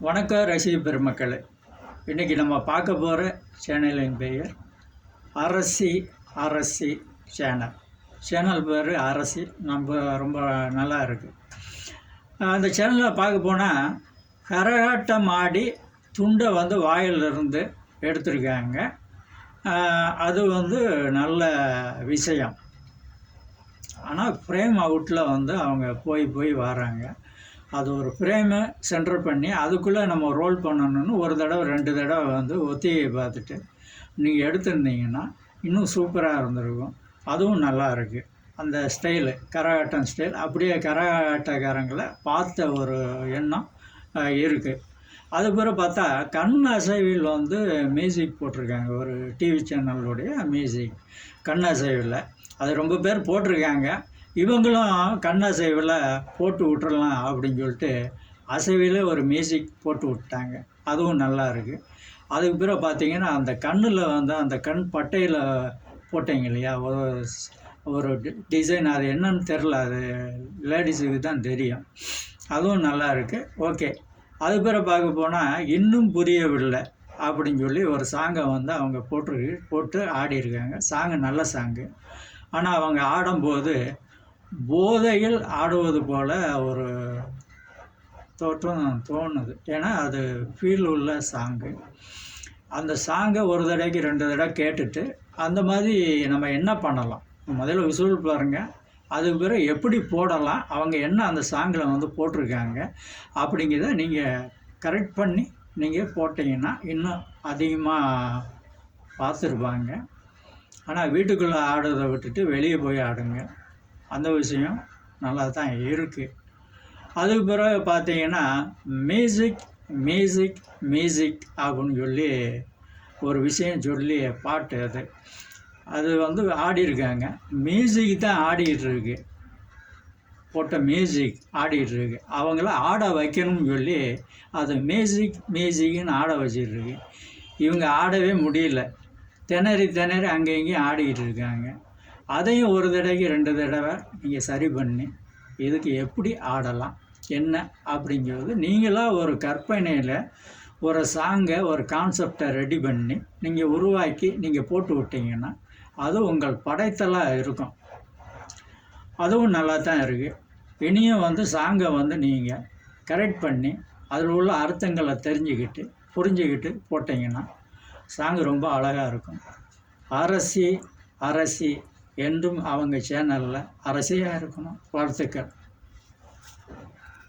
வணக்கம் ரசிக பெருமக்களே. இன்றைக்கி நம்ம பார்க்க போகிற சேனலின் பெயர் அரசி சேனல் பேர் அரசி. ரொம்ப நல்லா இருக்குது. அந்த சேனலில் பார்க்க போனால் கரகாட்டம் ஆடி துண்டை வாயிலிருந்து எடுத்திருக்காங்க. அது நல்ல விஷயம். ஆனால் ஃப்ரேம் அவுட்டில் அவங்க போய் வராங்க. அது ஒரு ஃப்ரேமை சென்டர் பண்ணி அதுக்குள்ளே நம்ம ரோல் பண்ணணுன்னு ஒரு தடவை 2 தடவை ஒத்திகை பார்த்துட்டு நீங்கள் எடுத்திருந்தீங்கன்னா இன்னும் சூப்பராக இருந்திருக்கும். அதுவும் நல்லா இருக்குது. அந்த ஸ்டைலு கரகாட்டம் ஸ்டைல் அப்படியே கரகாட்டக்காரங்களை பார்த்த ஒரு எண்ணம் இருக்குது. அது பிறகு பார்த்தா கண் அசைவில் மியூசிக் போட்டிருக்காங்க. ஒரு டிவி சேனலுடைய மியூசிக் கண் அசைவில் அது ரொம்ப பேர் போட்டிருக்காங்க. இவங்களும் கண் அசைவில் போட்டு விட்டுறலாம் அப்படின்னு சொல்லிட்டு அசைவில் ஒரு மியூசிக் போட்டு விட்டாங்க. அதுவும் நல்லா இருக்குது. அதுக்கு பிறகு பார்த்திங்கன்னா அந்த கண்ணில் அந்த கண் பட்டையில் போட்டிங்க இல்லையா, ஒரு டிசைன். அது என்னன்னு தெரில, அது லேடிஸுக்கு தான் தெரியும். அதுவும் நல்லா இருக்குது. ஓகே. அது பிறகு பார்க்க போனால் இன்னும் புரியவில்லை அப்படின்னு சொல்லி ஒரு சாங்கை அவங்க போட்டு ஆடியிருக்காங்க. சாங்கு நல்ல சாங்கு. ஆனால் அவங்க ஆடும்போது போதையில் ஆடுவது போல் ஒரு தோணுது. ஏன்னா அது ஃபீல் உள்ள சாங்கு. அந்த சாங்கை ஒரு தடவைக்கு 2 தடவை கேட்டுட்டு அந்த மாதிரி நம்ம என்ன பண்ணலாம், முதல்ல விசுவல் பாருங்கள். அதுக்கு பிறகு எப்படி போடலாம், அவங்க என்ன அந்த சாங்கில் போட்டிருக்காங்க அப்படிங்கிறத நீங்கள் கரெக்ட் பண்ணி நீங்கள் போட்டிங்கன்னா இன்னும் அதிகமாக பார்த்துருப்பாங்க. ஆனால் வீட்டுக்குள்ளே ஆடுறதை விட்டுட்டு வெளியே போய் ஆடுங்க. அந்த விஷயம் நல்லா தான் இருக்குது. அதுக்கு பிறகு பார்த்தீங்கன்னா மியூசிக் அப்படின்னு சொல்லி ஒரு விஷயம் சொல்லி பாட்டு அது ஆடியிருக்காங்க. மியூசிக் தான் ஆடிக்கிட்டு இருக்கு. போட்ட மியூசிக் ஆடிக்கிட்டு இருக்கு. அவங்கள ஆட வைக்கணும்னு சொல்லி அது மியூசிக்னு ஆட வச்சிட்ருக்கு. இவங்க ஆடவே முடியல. திணறி அங்கே இங்கேயும் ஆடிக்கிட்டு இருக்காங்க. அதையும் ஒரு தடவைக்கு 2 தடவை நீங்கள் சரி பண்ணி இதுக்கு எப்படி ஆடலாம் என்ன அப்படிங்கிறது நீங்களாக ஒரு கற்பனையில் ஒரு சாங்கை ஒரு கான்செப்டை ரெடி பண்ணி நீங்கள் உருவாக்கி நீங்கள் போட்டு விட்டீங்கன்னா அது உங்கள் படைத்தலாக இருக்கும். அதுவும் நல்லா தான் இருக்குது. இனியும் சாங்கை நீங்கள் கரெக்ட் பண்ணி அதில் உள்ள அர்த்தங்களை புரிஞ்சுக்கிட்டு போட்டிங்கன்னா சாங்கு ரொம்ப அழகாக இருக்கும். அரசி என்றும் அவங்க சேனலில் அரசியாக இருக்கணும். வாழ்த்துக்கள்.